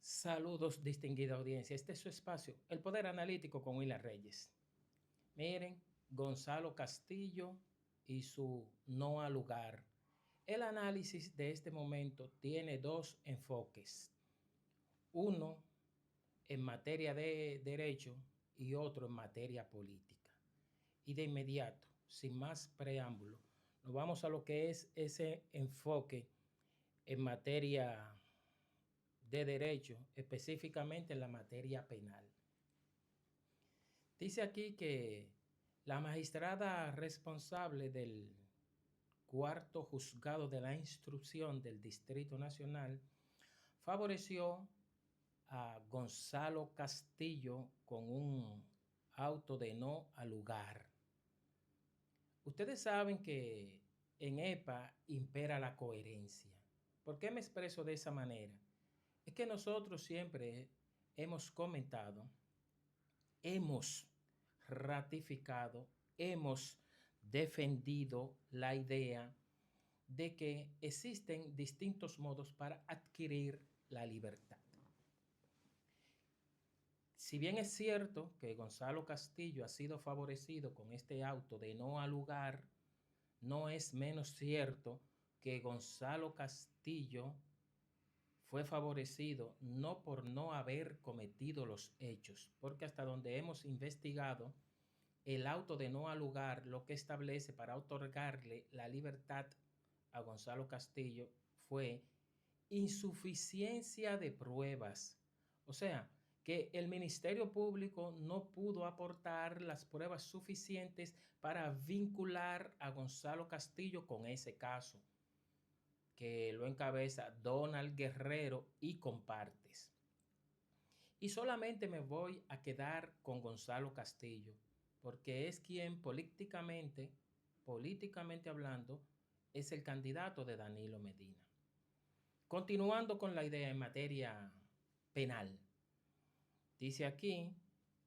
Saludos, distinguida audiencia. Este es su espacio, El Poder Analítico con Willa Reyes. Miren, Gonzalo Castillo y su no al lugar. El análisis de este momento tiene dos enfoques. Uno en materia de derecho y otro en materia política. Y de inmediato, sin más preámbulo, nos vamos a lo que es ese enfoque en materia de derecho, específicamente en la materia penal. Dice aquí que la magistrada responsable del cuarto juzgado de la instrucción del Distrito Nacional favoreció a Gonzalo Castillo con un auto de no al lugar. Ustedes saben que en EPA impera la coherencia. ¿Por qué me expreso de esa manera? Es que nosotros siempre hemos comentado, hemos ratificado, hemos defendido la idea de que existen distintos modos para adquirir la libertad. Si bien es cierto que Gonzalo Castillo ha sido favorecido con este auto de no al lugar, no es menos cierto que Gonzalo Castillo fue favorecido no por no haber cometido los hechos, porque hasta donde hemos investigado, el auto de no al lugar lo que establece para otorgarle la libertad a Gonzalo Castillo fue insuficiencia de pruebas. O sea, que el Ministerio Público no pudo aportar las pruebas suficientes para vincular a Gonzalo Castillo con ese caso, que lo encabeza Donald Guerrero y compartes. Y solamente me voy a quedar con Gonzalo Castillo, porque es quien políticamente hablando, es el candidato de Danilo Medina. Continuando con la idea en materia penal, dice aquí,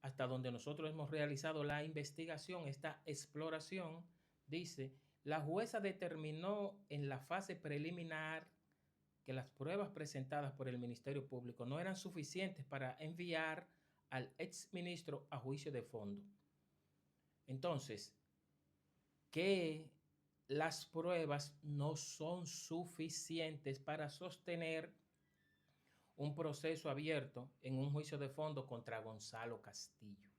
hasta donde nosotros hemos realizado la investigación, esta exploración, dice, la jueza determinó en la fase preliminar que las pruebas presentadas por el Ministerio Público no eran suficientes para enviar al exministro a juicio de fondo. Entonces, que las pruebas no son suficientes para sostener un proceso abierto en un juicio de fondo contra Gonzalo Castillo.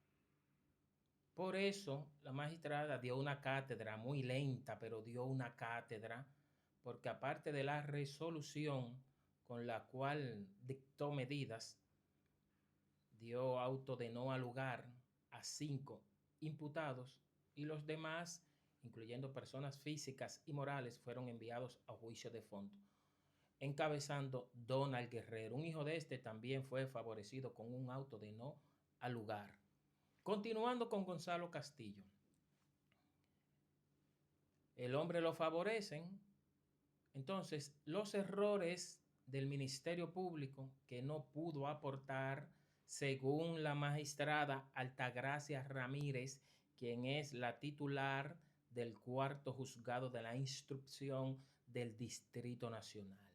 Por eso la magistrada dio una cátedra muy lenta, pero dio una cátedra, porque aparte de la resolución con la cual dictó medidas, dio auto de no al lugar a 5 imputados y los demás, incluyendo personas físicas y morales, fueron enviados a juicio de fondo, encabezando Donald Guerrero. Un hijo de este también fue favorecido con un auto de no al lugar. Continuando con Gonzalo Castillo. El hombre lo favorecen. Entonces, los errores del Ministerio Público que no pudo aportar, según la magistrada Altagracia Ramírez, quien es la titular del cuarto juzgado de la instrucción del Distrito Nacional.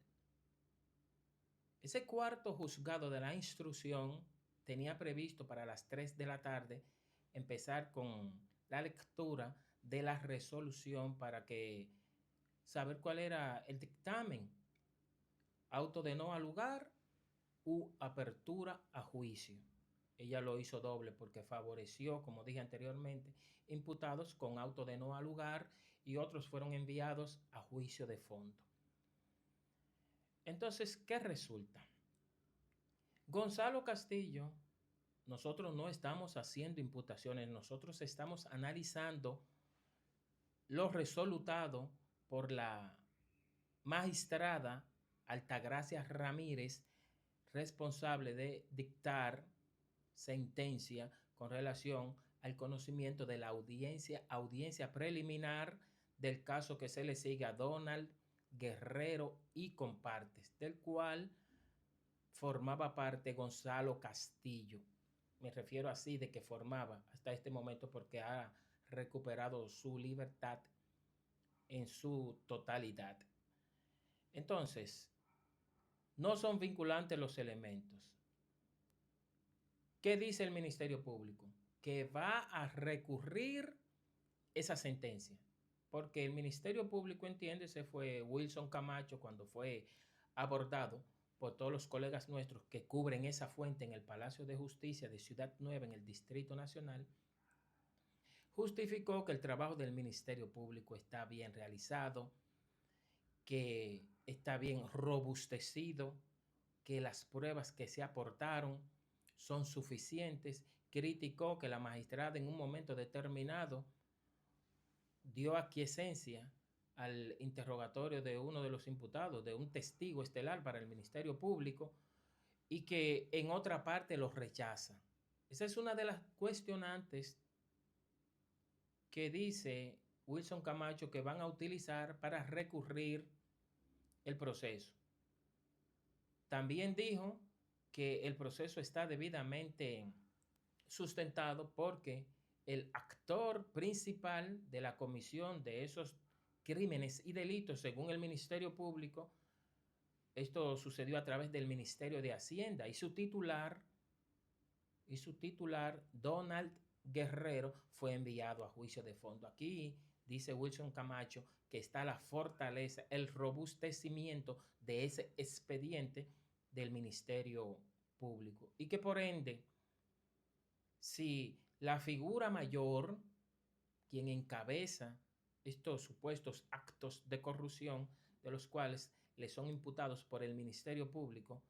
Ese cuarto juzgado de la instrucción tenía previsto para las 3 de la tarde empezar con la lectura de la resolución para que saber cuál era el dictamen, auto de no al lugar u apertura a juicio. Ella lo hizo doble porque favoreció, como dije anteriormente, imputados con auto de no al lugar y otros fueron enviados a juicio de fondo. Entonces, ¿qué resulta? Gonzalo Castillo, nosotros no estamos haciendo imputaciones, nosotros estamos analizando los resultados por la magistrada Altagracia Ramírez, responsable de dictar sentencia con relación al conocimiento de la audiencia preliminar del caso que se le sigue a Donald Guerrero y compartes, del cual formaba parte Gonzalo Castillo. Me refiero así de que formaba hasta este momento porque ha recuperado su libertad en su totalidad. Entonces, no son vinculantes los elementos. ¿Qué dice el Ministerio Público? Que va a recurrir esa sentencia, porque el Ministerio Público, entiende, se fue Wilson Camacho cuando fue abordado por todos los colegas nuestros que cubren esa fuente en el Palacio de Justicia de Ciudad Nueva, en el Distrito Nacional, justificó que el trabajo del Ministerio Público está bien realizado, que está bien robustecido, que las pruebas que se aportaron son suficientes. Criticó que la magistrada en un momento determinado dio aquiescencia al interrogatorio de uno de los imputados, de un testigo estelar para el Ministerio Público, y que en otra parte los rechaza. Esa es una de las cuestionantes que dice Wilson Camacho que van a utilizar para recurrir el proceso. También dijo que el proceso está debidamente sustentado porque el actor principal de la comisión de esos crímenes y delitos, según el Ministerio Público, esto sucedió a través del Ministerio de Hacienda, y su titular, Donald Guerrero, fue enviado a juicio de fondo. Aquí dice Wilson Camacho que está la fortaleza, el robustecimiento de ese expediente del Ministerio Público, y que por ende, si la figura mayor, quien encabeza estos supuestos actos de corrupción de los cuales le son imputados por el Ministerio Público,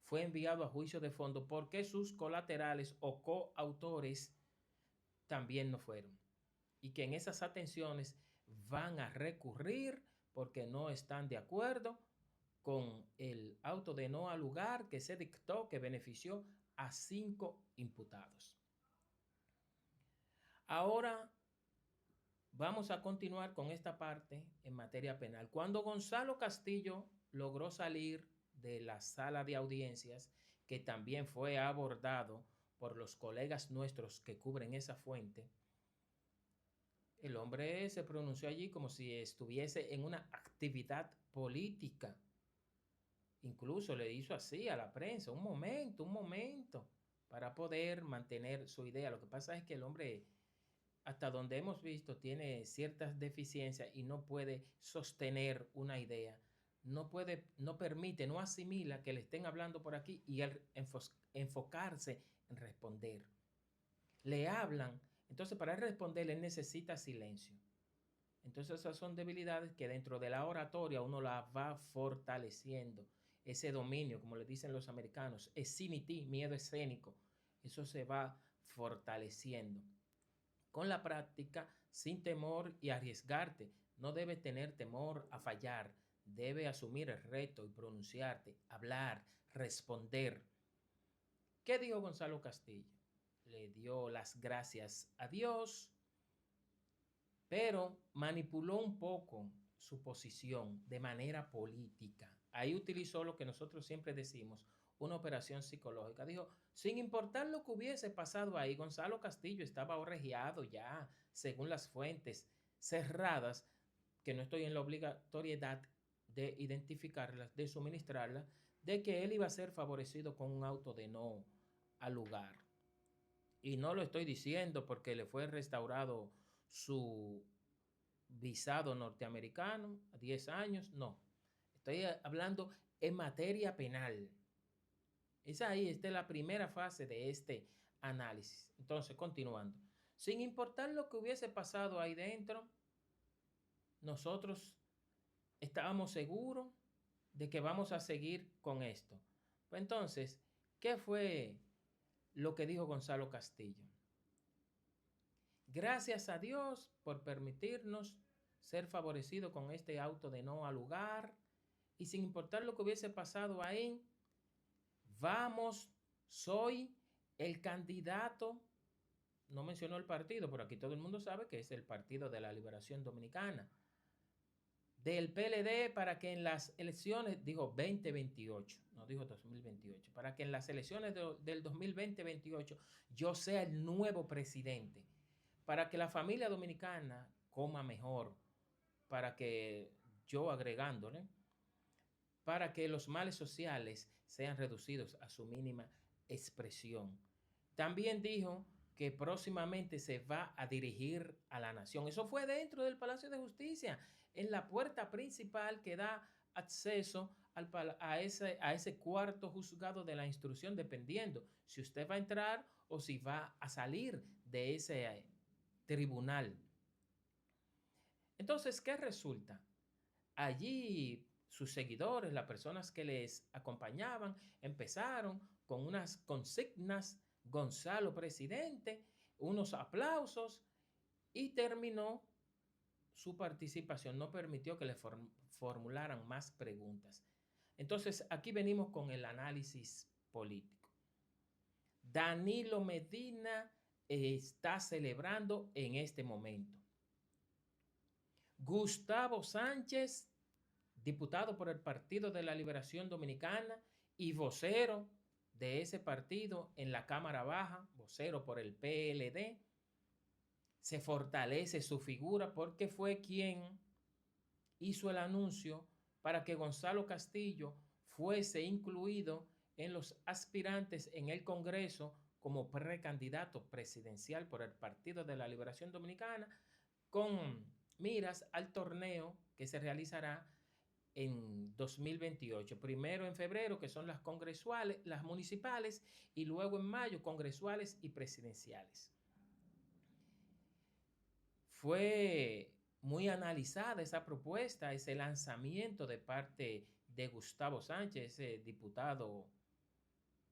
fue enviado a juicio de fondo, porque sus colaterales o coautores también no fueron, y que en esas atenciones van a recurrir porque no están de acuerdo con el auto de no al lugar que se dictó, que benefició a 5 imputados. Ahora vamos a continuar con esta parte en materia penal. Cuando Gonzalo Castillo logró salir de la sala de audiencias, que también fue abordado por los colegas nuestros que cubren esa fuente, el hombre se pronunció allí como si estuviese en una actividad política. Incluso le hizo así a la prensa: un momento, para poder mantener su idea. Lo que pasa es que el hombre, hasta donde hemos visto, tiene ciertas deficiencias y no puede sostener una idea. No puede, no permite, no asimila que le estén hablando por aquí y él enfocarse en responder. Le hablan, entonces para él responder él necesita silencio. Entonces esas son debilidades que dentro de la oratoria uno la va fortaleciendo. Ese dominio, como le dicen los americanos, escenity, miedo escénico, eso se va fortaleciendo con la práctica, sin temor y arriesgarte. No debes tener temor a fallar. Debes asumir el reto y pronunciarte, hablar, responder. ¿Qué dijo Gonzalo Castillo? Le dio las gracias a Dios, pero manipuló un poco su posición de manera política. Ahí utilizó lo que nosotros siempre decimos, una operación psicológica. Dijo, sin importar lo que hubiese pasado ahí, Gonzalo Castillo estaba orregiado ya, según las fuentes cerradas, que no estoy en la obligatoriedad de identificarlas, de suministrarlas, de que él iba a ser favorecido con un auto de no al lugar. Y no lo estoy diciendo porque le fue restaurado su visado norteamericano a 10 años, no. Estoy hablando en materia penal. Esta es la primera fase de este análisis. Entonces, continuando. Sin importar lo que hubiese pasado ahí dentro, nosotros estábamos seguros de que vamos a seguir con esto. Pues entonces, ¿qué fue lo que dijo Gonzalo Castillo? Gracias a Dios por permitirnos ser favorecidos con este auto de no al lugar, y sin importar lo que hubiese pasado ahí, soy el candidato, no mencionó el partido, pero aquí todo el mundo sabe que es el Partido de la Liberación Dominicana, del PLD, para que en las elecciones, dijo 2028, no dijo 2028, para que en las elecciones del 2020-28 yo sea el nuevo presidente, para que la familia dominicana coma mejor, para que yo agregándole, para que los males sociales sean reducidos a su mínima expresión. También dijo que próximamente se va a dirigir a la nación. Eso fue dentro del Palacio de Justicia, en la puerta principal que da acceso a ese cuarto juzgado de la instrucción, dependiendo si usted va a entrar o si va a salir de ese tribunal. Entonces, ¿qué resulta? Allí sus seguidores, las personas que les acompañaban, empezaron con unas consignas, Gonzalo presidente, unos aplausos, y terminó su participación, no permitió que le formularan más preguntas. Entonces, aquí venimos con el análisis político. Danilo Medina está celebrando en este momento. Gustavo Sánchez, diputado por el Partido de la Liberación Dominicana y vocero de ese partido en la Cámara Baja, vocero por el PLD, se fortalece su figura porque fue quien hizo el anuncio para que Gonzalo Castillo fuese incluido en los aspirantes en el Congreso como precandidato presidencial por el Partido de la Liberación Dominicana, con miras al torneo que se realizará en 2028. Primero en febrero, que son las congresuales, las municipales, y luego en mayo, congresuales y presidenciales. Fue muy analizada esa propuesta, ese lanzamiento de parte de Gustavo Sánchez, ese diputado,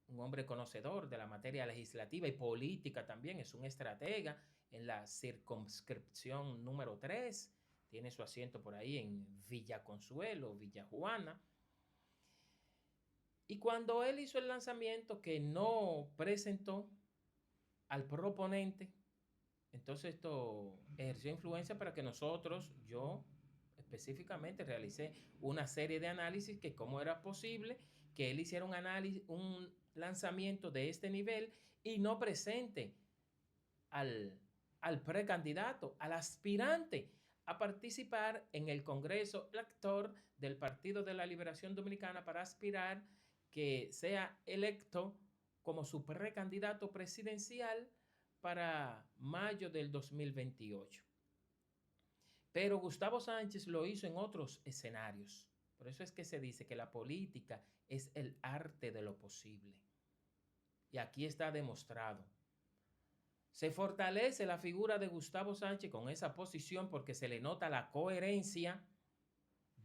un hombre conocedor de la materia legislativa y política también, es un estratega en la circunscripción número 3, tiene su asiento por ahí en Villa Consuelo, Villa Juana. Y cuando él hizo el lanzamiento, que no presentó al proponente, entonces esto ejerció influencia para que nosotros, yo específicamente, realicé una serie de análisis que cómo era posible que él hiciera un lanzamiento de este nivel y no presente al precandidato, al aspirante a participar en el Congreso elector del Partido de la Liberación Dominicana para aspirar que sea electo como su precandidato presidencial para mayo del 2028. Pero Gustavo Sánchez lo hizo en otros escenarios. Por eso es que se dice que la política es el arte de lo posible. Y aquí está demostrado. Se fortalece la figura de Gustavo Sánchez con esa posición porque se le nota la coherencia.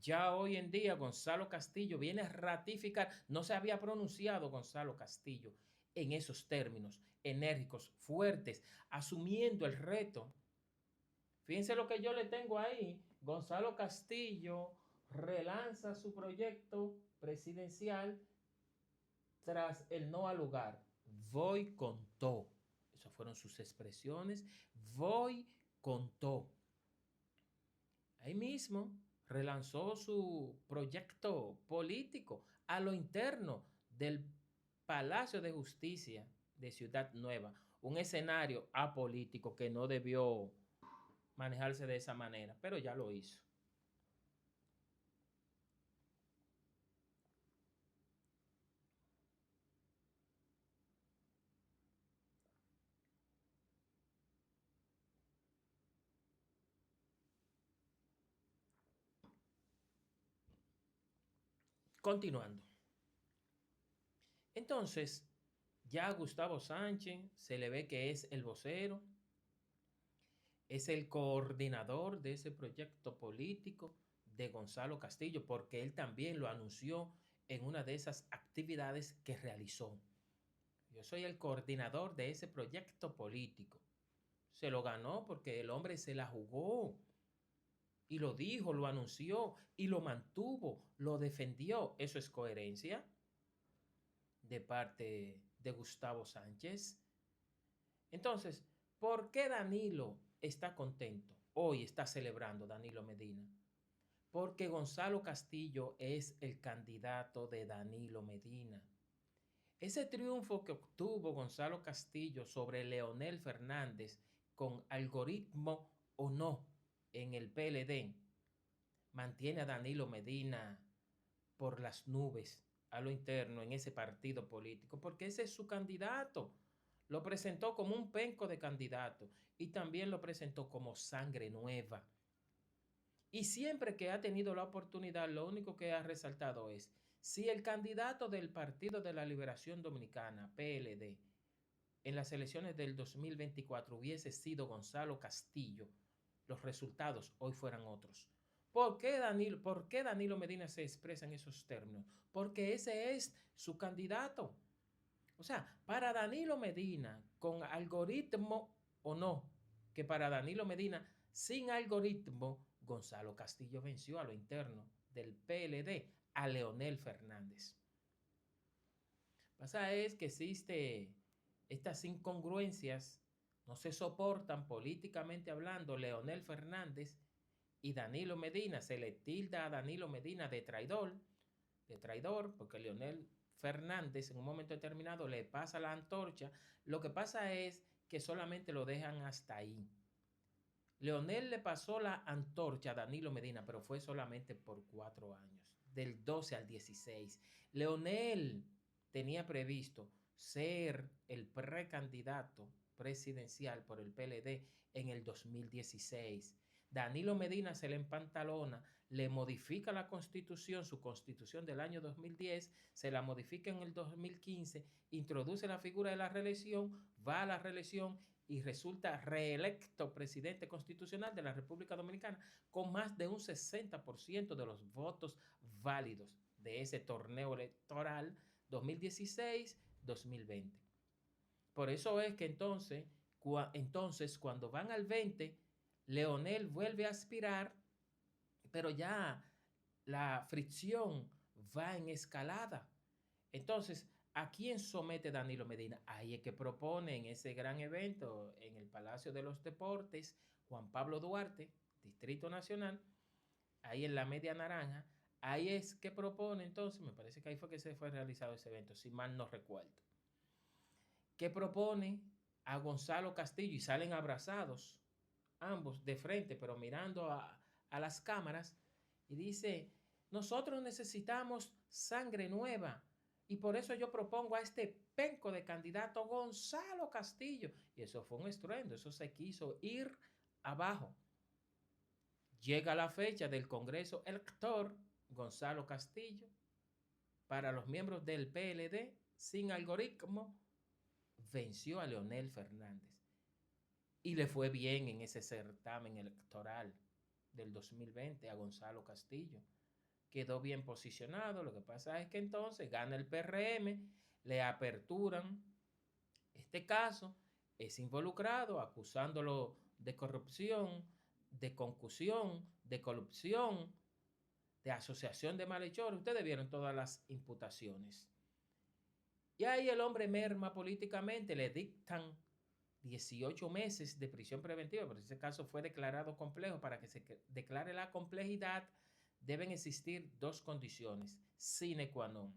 Ya hoy en día Gonzalo Castillo viene a ratificar, no se había pronunciado Gonzalo Castillo en esos términos enérgicos, fuertes, asumiendo el reto. Fíjense lo que yo le tengo ahí. Gonzalo Castillo relanza su proyecto presidencial tras el no al lugar. Voy con todo. Esas fueron sus expresiones. Voy con todo. Ahí mismo relanzó su proyecto político a lo interno del Palacio de Justicia de Ciudad Nueva. Un escenario apolítico que no debió manejarse de esa manera, pero ya lo hizo. Continuando. Entonces, ya Gustavo Sánchez se le ve que es el vocero, es el coordinador de ese proyecto político de Gonzalo Castillo, porque él también lo anunció en una de esas actividades que realizó. Yo soy el coordinador de ese proyecto político. Se lo ganó porque el hombre se la jugó y lo dijo, lo anunció y lo mantuvo, lo defendió. ¿Eso es coherencia de parte de Gustavo Sánchez? Entonces, ¿por qué Danilo está contento? Hoy está celebrando Danilo Medina. Porque Gonzalo Castillo es el candidato de Danilo Medina. Ese triunfo que obtuvo Gonzalo Castillo sobre Leonel Fernández con algoritmo o no en el PLD mantiene a Danilo Medina por las nubes a lo interno en ese partido político, porque ese es su candidato. Lo presentó como un penco de candidato y también lo presentó como sangre nueva. Y siempre que ha tenido la oportunidad, lo único que ha resaltado es, si el candidato del Partido de la Liberación Dominicana, PLD, en las elecciones del 2024 hubiese sido Gonzalo Castillo, los resultados hoy fueran otros. Por qué Danilo Medina se expresa en esos términos? Porque ese es su candidato. O sea, para Danilo Medina, con algoritmo o no, que para Danilo Medina, sin algoritmo, Gonzalo Castillo venció a lo interno del PLD a Leonel Fernández. Pasa es que existe estas incongruencias, no se soportan políticamente hablando. Leonel Fernández y Danilo Medina, se le tilda a Danilo Medina de traidor, porque Leonel Fernández en un momento determinado le pasa la antorcha. Lo que pasa es que solamente lo dejan hasta ahí. Leonel le pasó la antorcha a Danilo Medina, pero fue solamente por 4 años, del 12 al 16. Leonel tenía previsto ser el precandidato presidencial por el PLD en el 2016. Danilo Medina se le empantalona, le modifica la constitución, su constitución del año 2010, se la modifica en el 2015, introduce la figura de la reelección, va a la reelección y resulta reelecto presidente constitucional de la República Dominicana con más de un 60% de los votos válidos de ese torneo electoral 2016-2020. Por eso es que entonces cuando van al 20, Leonel vuelve a aspirar, pero ya la fricción va en escalada. Entonces, ¿a quién somete Danilo Medina? Ahí es que propone en ese gran evento en el Palacio de los Deportes, Juan Pablo Duarte, Distrito Nacional, ahí en la Media Naranja, ahí es que propone entonces, me parece que ahí fue que se fue realizado ese evento, si mal no recuerdo, que propone a Gonzalo Castillo y salen abrazados, ambos de frente, pero mirando a las cámaras, y dice, nosotros necesitamos sangre nueva, y por eso yo propongo a este penco de candidato Gonzalo Castillo. Y eso fue un estruendo, eso se quiso ir abajo. Llega la fecha del Congreso elector, Gonzalo Castillo, para los miembros del PLD, sin algoritmo, venció a Leonel Fernández. Y le fue bien en ese certamen electoral del 2020 a Gonzalo Castillo. Quedó bien posicionado. Lo que pasa es que entonces gana el PRM, le aperturan este caso, es involucrado acusándolo de corrupción, de concusión, de corrupción, de asociación de malhechores. Ustedes vieron todas las imputaciones. Y ahí el hombre merma políticamente, le dictan 18 meses de prisión preventiva, pero ese caso fue declarado complejo. Para que se declare la complejidad, deben existir 2 condiciones sine qua non: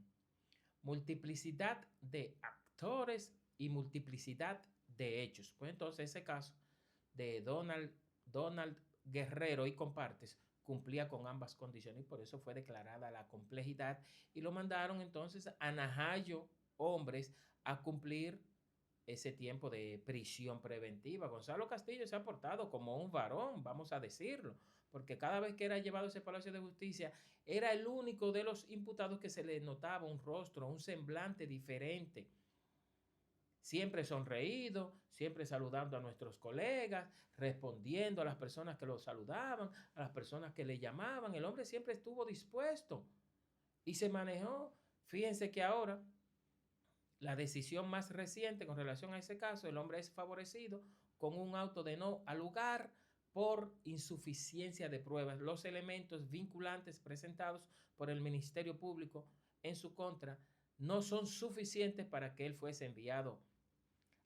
multiplicidad de actores y multiplicidad de hechos. Pues entonces ese caso de Donald Guerrero y compartes cumplía con ambas condiciones y por eso fue declarada la complejidad y lo mandaron entonces a Najayo hombres a cumplir ese tiempo de prisión preventiva. Gonzalo Castillo se ha portado como un varón, vamos a decirlo, porque cada vez que era llevado a ese Palacio de Justicia, era el único de los imputados que se le notaba un rostro, un semblante diferente. Siempre sonreído, siempre saludando a nuestros colegas, respondiendo a las personas que lo saludaban, a las personas que le llamaban. El hombre siempre estuvo dispuesto y se manejó. Fíjense que ahora la decisión más reciente con relación a ese caso, el hombre es favorecido con un auto de no al lugar por insuficiencia de pruebas. Los elementos vinculantes presentados por el Ministerio Público en su contra no son suficientes para que él fuese enviado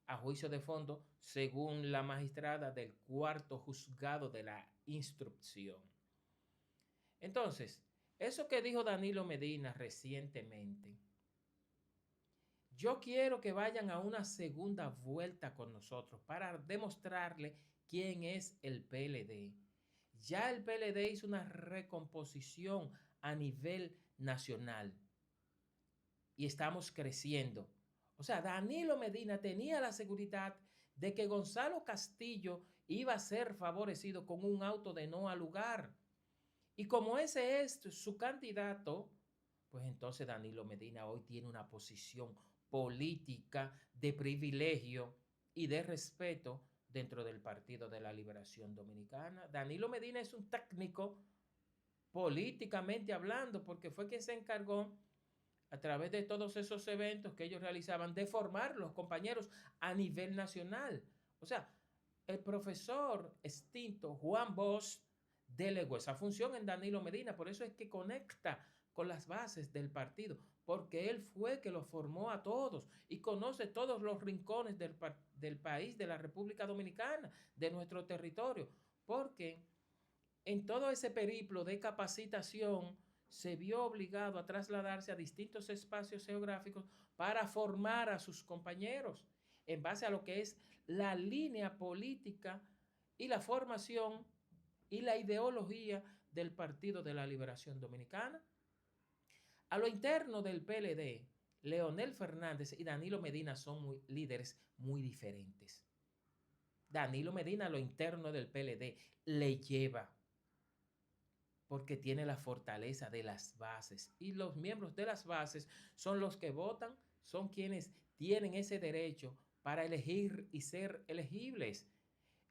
a juicio de fondo, según la magistrada del 4º juzgado de la instrucción. Entonces, eso que dijo Danilo Medina recientemente, yo quiero que vayan a una segunda vuelta con nosotros para demostrarle quién es el PLD. Ya el PLD hizo una recomposición a nivel nacional y estamos creciendo. O sea, Danilo Medina tenía la seguridad de que Gonzalo Castillo iba a ser favorecido con un auto de no al lugar. Y como ese es su candidato, pues entonces Danilo Medina hoy tiene una posición política de privilegio y de respeto dentro del Partido de la Liberación Dominicana. Danilo Medina es un técnico políticamente hablando, porque fue quien se encargó a través de todos esos eventos que ellos realizaban de formar los compañeros a nivel nacional. O sea, el profesor extinto Juan Bosch delegó esa función en Danilo Medina, por eso es que conecta con las bases del partido, porque él fue que lo formó a todos y conoce todos los rincones del país, de la República Dominicana, de nuestro territorio, porque en todo ese periplo de capacitación se vio obligado a trasladarse a distintos espacios geográficos para formar a sus compañeros en base a lo que es la línea política y la formación y la ideología del Partido de la Liberación Dominicana. A lo interno del PLD, Leonel Fernández y Danilo Medina son líderes muy diferentes. Danilo Medina a lo interno del PLD le lleva porque tiene la fortaleza de las bases. Y los miembros de las bases son los que votan, son quienes tienen ese derecho para elegir y ser elegibles.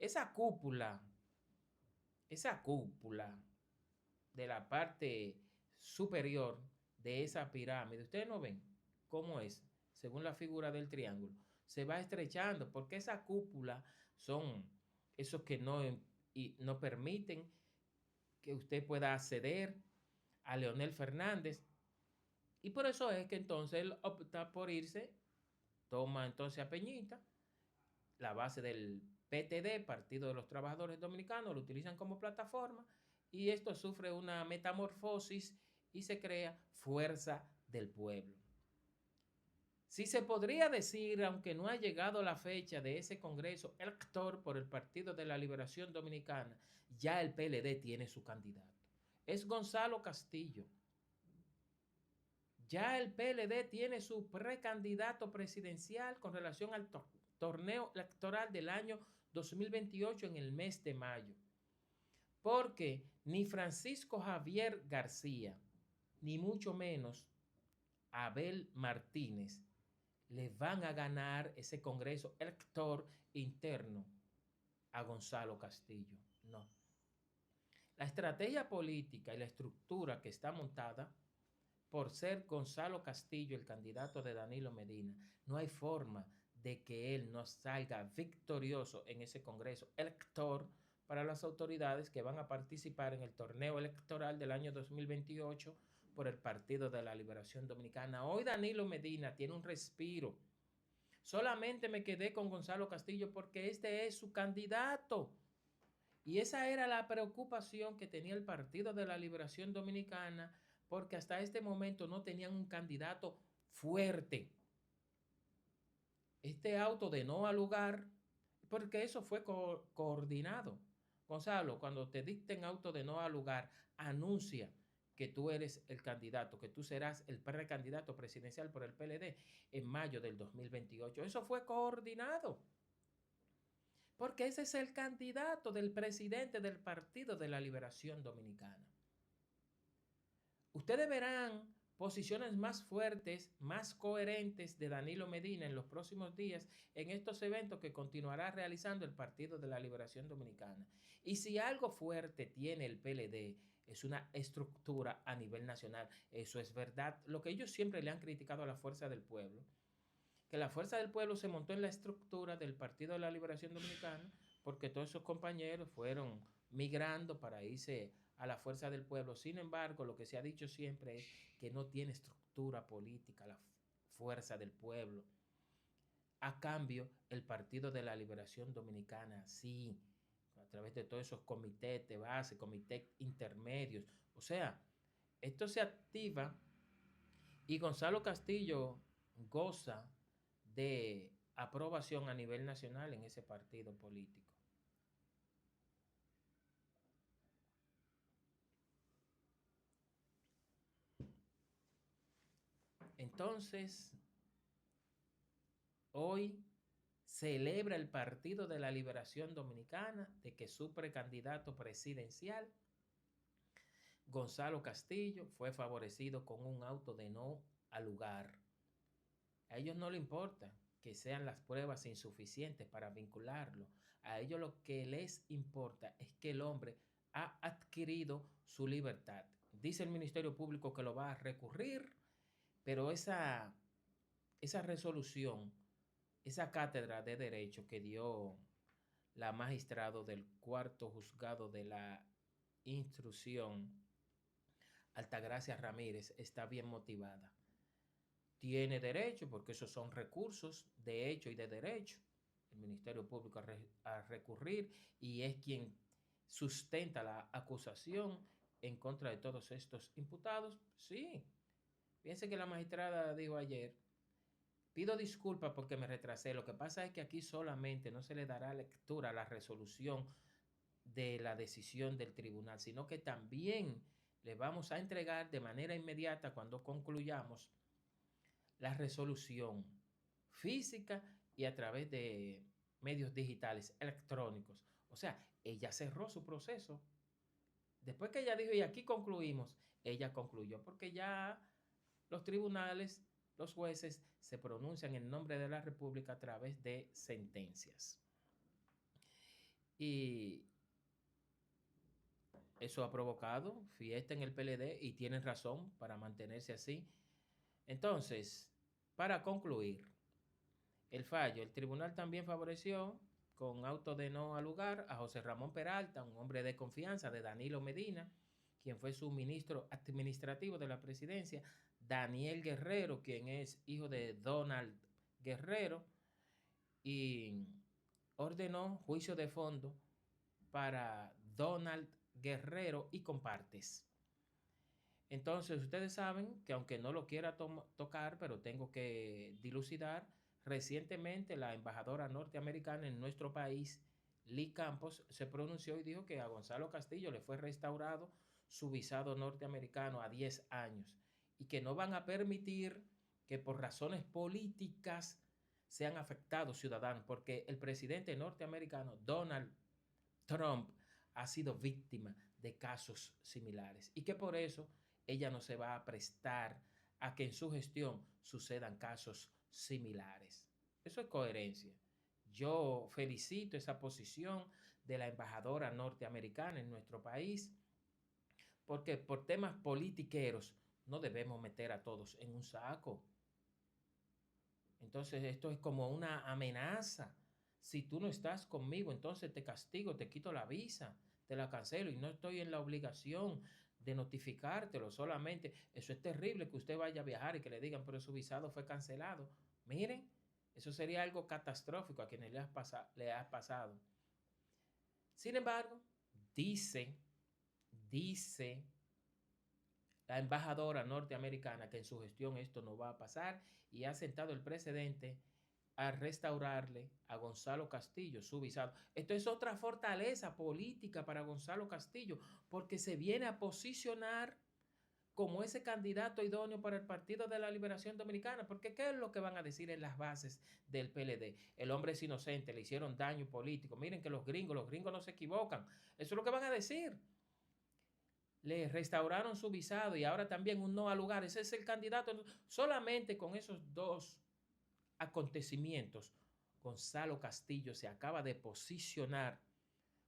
Esa cúpula, esa cúpula de la parte superior de esa pirámide, ustedes no ven cómo es, según la figura del triángulo, se va estrechando, porque esa cúpula son esos que no permiten que usted pueda acceder a Leonel Fernández. Y por eso es que entonces él opta por irse, toma entonces a Peñita, la base del PTD, Partido de los Trabajadores Dominicanos, lo utilizan como plataforma y esto sufre una metamorfosis y se crea Fuerza del Pueblo. Si se podría decir, aunque no ha llegado la fecha de ese congreso elector por el Partido de la Liberación Dominicana, ya el PLD tiene su candidato. Es Gonzalo Castillo. Ya el PLD tiene su precandidato presidencial con relación al torneo electoral del año 2028 en el mes de mayo. Porque ni Francisco Javier García, ni mucho menos Abel Martínez, le van a ganar ese congreso elector interno a Gonzalo Castillo. No. La estrategia política y la estructura que está montada por ser Gonzalo Castillo el candidato de Danilo Medina, no hay forma de que él no salga victorioso en ese congreso elector para las autoridades que van a participar en el torneo electoral del año 2028 por el Partido de la Liberación Dominicana. Hoy Danilo Medina tiene un respiro. Solamente me quedé con Gonzalo Castillo porque este es su candidato. Y esa era la preocupación que tenía el Partido de la Liberación Dominicana, porque hasta este momento no tenían un candidato fuerte. Este auto de no al lugar, porque eso fue coordinado. Gonzalo, cuando te dicten auto de no al lugar, anuncia que tú eres el candidato, que tú serás el precandidato presidencial por el PLD en mayo del 2028. Eso fue coordinado. Porque ese es el candidato del presidente del Partido de la Liberación Dominicana. Ustedes verán posiciones más fuertes, más coherentes de Danilo Medina en los próximos días en estos eventos que continuará realizando el Partido de la Liberación Dominicana. Y si algo fuerte tiene el PLD, es una estructura a nivel nacional. Eso es verdad. Lo que ellos siempre le han criticado a la Fuerza del Pueblo, que la Fuerza del Pueblo se montó en la estructura del Partido de la Liberación Dominicana porque todos esos compañeros fueron migrando para irse a la Fuerza del Pueblo. Sin embargo, lo que se ha dicho siempre es que no tiene estructura política la Fuerza del Pueblo. A cambio, el Partido de la Liberación Dominicana, sí, a través de todos esos comités de base, comités intermedios. O sea, esto se activa y Gonzalo Castillo goza de aprobación a nivel nacional en ese partido político. Entonces, hoy celebra el Partido de la Liberación Dominicana de que su precandidato presidencial, Gonzalo Castillo, fue favorecido con un auto de no al lugar. A ellos no les importa que sean las pruebas insuficientes para vincularlo. A ellos lo que les importa es que el hombre ha adquirido su libertad. Dice el Ministerio Público que lo va a recurrir, pero esa resolución, esa cátedra de derecho que dio la magistrado del cuarto juzgado de la instrucción, Altagracia Ramírez, está bien motivada. Tiene derecho, porque esos son recursos de hecho y de derecho, el Ministerio Público a recurrir, y es quien sustenta la acusación en contra de todos estos imputados. Sí, fíjense que la magistrada dijo ayer: pido disculpas porque me retrasé. Lo que pasa es que aquí solamente no se le dará lectura a la resolución de la decisión del tribunal, sino que también le vamos a entregar de manera inmediata, cuando concluyamos, la resolución física y a través de medios digitales, electrónicos. O sea, ella cerró su proceso. Después que ella dijo, y aquí concluimos, ella concluyó, porque ya los tribunales, los jueces, se pronuncian en nombre de la República a través de sentencias. Y eso ha provocado fiesta en el PLD, y tienen razón para mantenerse así. Entonces, para concluir el fallo, el tribunal también favoreció con auto de no al lugar a José Ramón Peralta, un hombre de confianza de Danilo Medina, quien fue su ministro administrativo de la presidencia; Daniel Guerrero, quien es hijo de Donald Guerrero, y ordenó juicio de fondo para Donald Guerrero y compartes. Entonces, ustedes saben que, aunque no lo quiera tocar, pero tengo que dilucidar, recientemente la embajadora norteamericana en nuestro país, Lee Campos, se pronunció y dijo que a Gonzalo Castillo le fue restaurado su visado norteamericano a 10 años, y que no van a permitir que por razones políticas sean afectados ciudadanos, porque el presidente norteamericano Donald Trump ha sido víctima de casos similares, y que por eso ella no se va a prestar a que en su gestión sucedan casos similares. Eso es coherencia. Yo felicito esa posición de la embajadora norteamericana en nuestro país, porque por temas politiqueros no debemos meter a todos en un saco. Entonces esto es como una amenaza. Si tú no estás conmigo, entonces te castigo, te quito la visa, te la cancelo, y no estoy en la obligación de notificártelo. Solamente, eso es terrible, que usted vaya a viajar y que le digan, pero su visado fue cancelado. Miren, eso sería algo catastrófico a quienes le ha pasado. Sin embargo, dice la embajadora norteamericana que en su gestión esto no va a pasar, y ha sentado el precedente a restaurarle a Gonzalo Castillo su visado. Esto es otra fortaleza política para Gonzalo Castillo, porque se viene a posicionar como ese candidato idóneo para el Partido de la Liberación Dominicana. Porque ¿qué es lo que van a decir en las bases del PLD? El hombre es inocente, le hicieron daño político. Miren que los gringos no se equivocan. Eso es lo que van a decir. Le restauraron su visado y ahora también un no al lugar. Ese es el candidato. Solamente con esos dos acontecimientos, Gonzalo Castillo se acaba de posicionar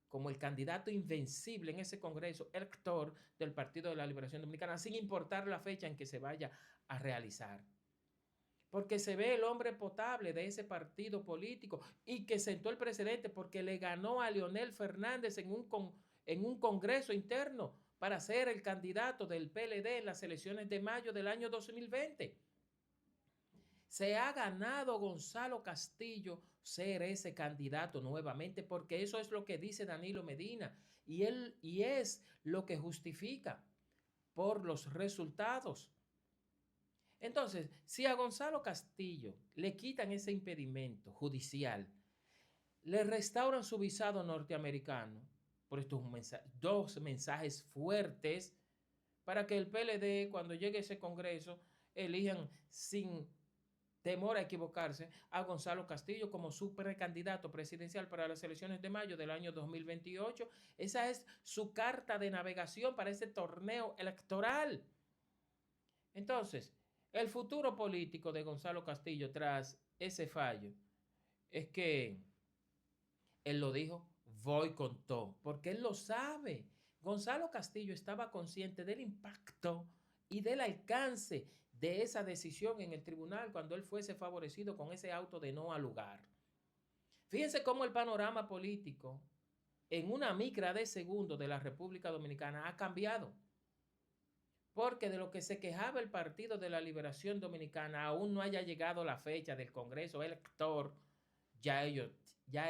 como el candidato invencible en ese Congreso elector del Partido de la Liberación Dominicana, sin importar la fecha en que se vaya a realizar. Porque se ve el hombre potable de ese partido político, y que sentó el precedente porque le ganó a Leonel Fernández en un congreso interno para ser el candidato del PLD en las elecciones de mayo del año 2020. Se ha ganado Gonzalo Castillo ser ese candidato nuevamente, porque eso es lo que dice Danilo Medina, y es lo que justifica por los resultados. Entonces, si a Gonzalo Castillo le quitan ese impedimento judicial, le restauran su visado norteamericano, por estos dos mensajes fuertes para que el PLD, cuando llegue a ese Congreso, elijan sin temor a equivocarse, a Gonzalo Castillo como su precandidato presidencial para las elecciones de mayo del año 2028. Esa es su carta de navegación para ese torneo electoral. Entonces, el futuro político de Gonzalo Castillo tras ese fallo es que él lo dijo, voy con todo, porque él lo sabe. Gonzalo Castillo estaba consciente del impacto y del alcance de esa decisión en el tribunal cuando él fuese favorecido con ese auto de no al lugar. Fíjense cómo el panorama político en una micra de segundo de la República Dominicana ha cambiado. Porque de lo que se quejaba el Partido de la Liberación Dominicana, aún no haya llegado la fecha del Congreso elector, ya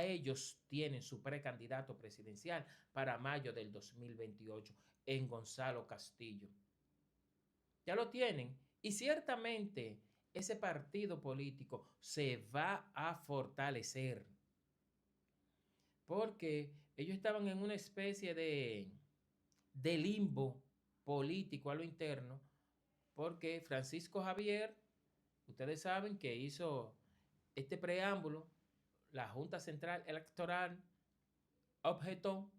ellos tienen su precandidato presidencial para mayo del 2028 en Gonzalo Castillo. Ya lo tienen. Y ciertamente ese partido político se va a fortalecer. Porque ellos estaban en una especie de limbo político a lo interno. Porque Francisco Javier, ustedes saben que hizo este preámbulo, la Junta Central Electoral objetó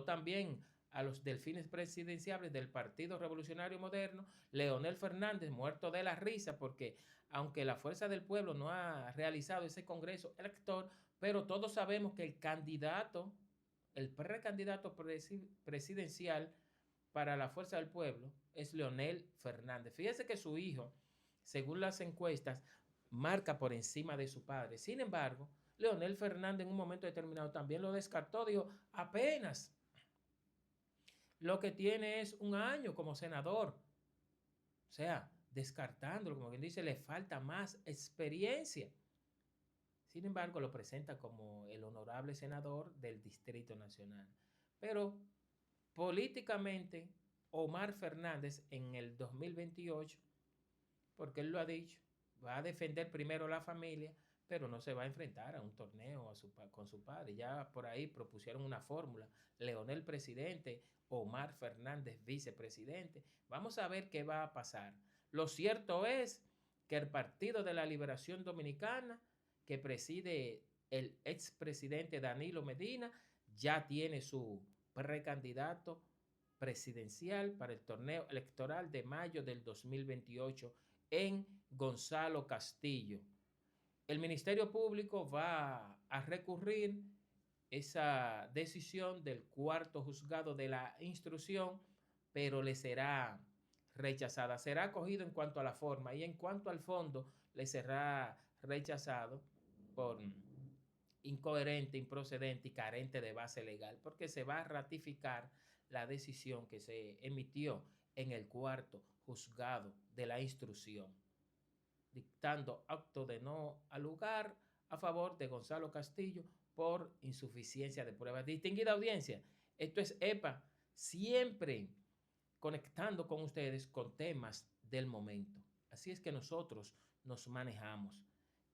también a los delfines presidenciales del Partido Revolucionario Moderno, Leonel Fernández, muerto de la risa, porque aunque la Fuerza del Pueblo no ha realizado ese congreso elector, pero todos sabemos que el candidato, el precandidato presidencial para la Fuerza del Pueblo es Leonel Fernández. Fíjese que su hijo, según las encuestas, marca por encima de su padre. Sin embargo, Leonel Fernández en un momento determinado también lo descartó, dijo, apenas lo que tiene es un año como senador. O sea, descartándolo, como quien dice, le falta más experiencia. Sin embargo, lo presenta como el honorable senador del Distrito Nacional. Pero políticamente, Omar Fernández en el 2028, porque él lo ha dicho, va a defender primero la familia, pero no se va a enfrentar a un torneo con su padre. Ya por ahí propusieron una fórmula, Leonel presidente, Omar Fernández vicepresidente. Vamos a ver qué va a pasar. Lo cierto es que el Partido de la Liberación Dominicana, que preside el expresidente Danilo Medina, ya tiene su precandidato presidencial para el torneo electoral de mayo del 2028 en Gonzalo Castillo. El Ministerio Público va a recurrir esa decisión del cuarto juzgado de la instrucción, pero le será rechazada. Será acogido en cuanto a la forma y en cuanto al fondo le será rechazado por incoherente, improcedente y carente de base legal, porque se va a ratificar la decisión que se emitió en el cuarto juzgado de la instrucción, dictando acto de no al lugar a favor de Gonzalo Castillo por insuficiencia de pruebas. Distinguida audiencia, esto es EPA, siempre conectando con ustedes con temas del momento. Así es que nosotros nos manejamos,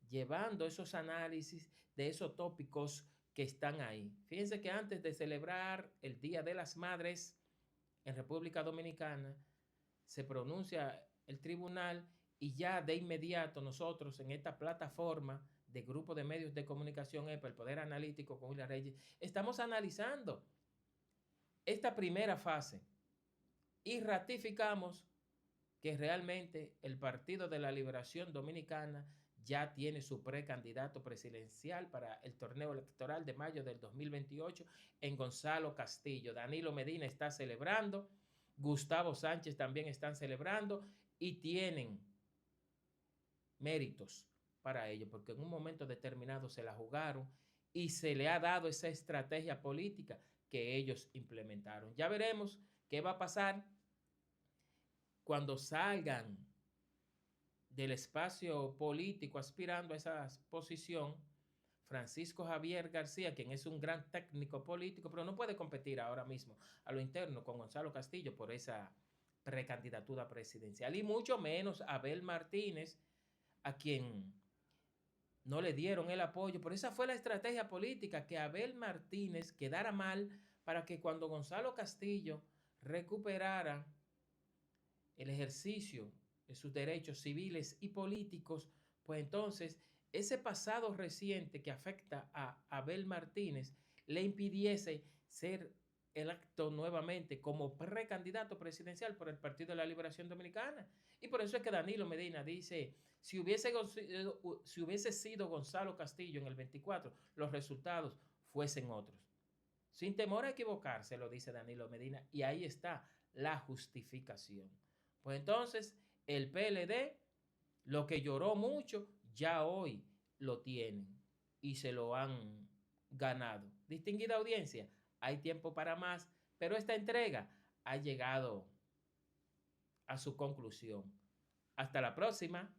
llevando esos análisis de esos tópicos que están ahí. Fíjense que antes de celebrar el Día de las Madres en República Dominicana, se pronuncia el tribunal y ya de inmediato nosotros en esta plataforma de grupo de medios de comunicación EPA, el Poder Analítico con William Reyes, estamos analizando esta primera fase y ratificamos que realmente el Partido de la Liberación Dominicana ya tiene su precandidato presidencial para el torneo electoral de mayo del 2028 en Gonzalo Castillo. Danilo Medina está celebrando, Gustavo Sánchez también están celebrando y tienen méritos para ello, porque en un momento determinado se la jugaron y se le ha dado esa estrategia política que ellos implementaron. Ya veremos qué va a pasar cuando salgan del espacio político aspirando a esa posición. Francisco Javier García, quien es un gran técnico político, pero no puede competir ahora mismo a lo interno con Gonzalo Castillo por esa precandidatura presidencial, y mucho menos Abel Martínez, a quien no le dieron el apoyo. Por esa fue la estrategia política, que Abel Martínez quedara mal para que cuando Gonzalo Castillo recuperara el ejercicio de sus derechos civiles y políticos, Pues entonces, ese pasado reciente que afecta a Abel Martínez le impidiese ser electo nuevamente como precandidato presidencial por el Partido de la Liberación Dominicana. Y por eso es que Danilo Medina dice, si hubiese sido Gonzalo Castillo en el 24, los resultados fuesen otros. Sin temor a equivocarse, lo dice Danilo Medina, y ahí está la justificación. Pues entonces, el PLD, lo que lloró mucho, ya hoy lo tienen y se lo han ganado. Distinguida audiencia, hay tiempo para más, pero esta entrega ha llegado a su conclusión. Hasta la próxima.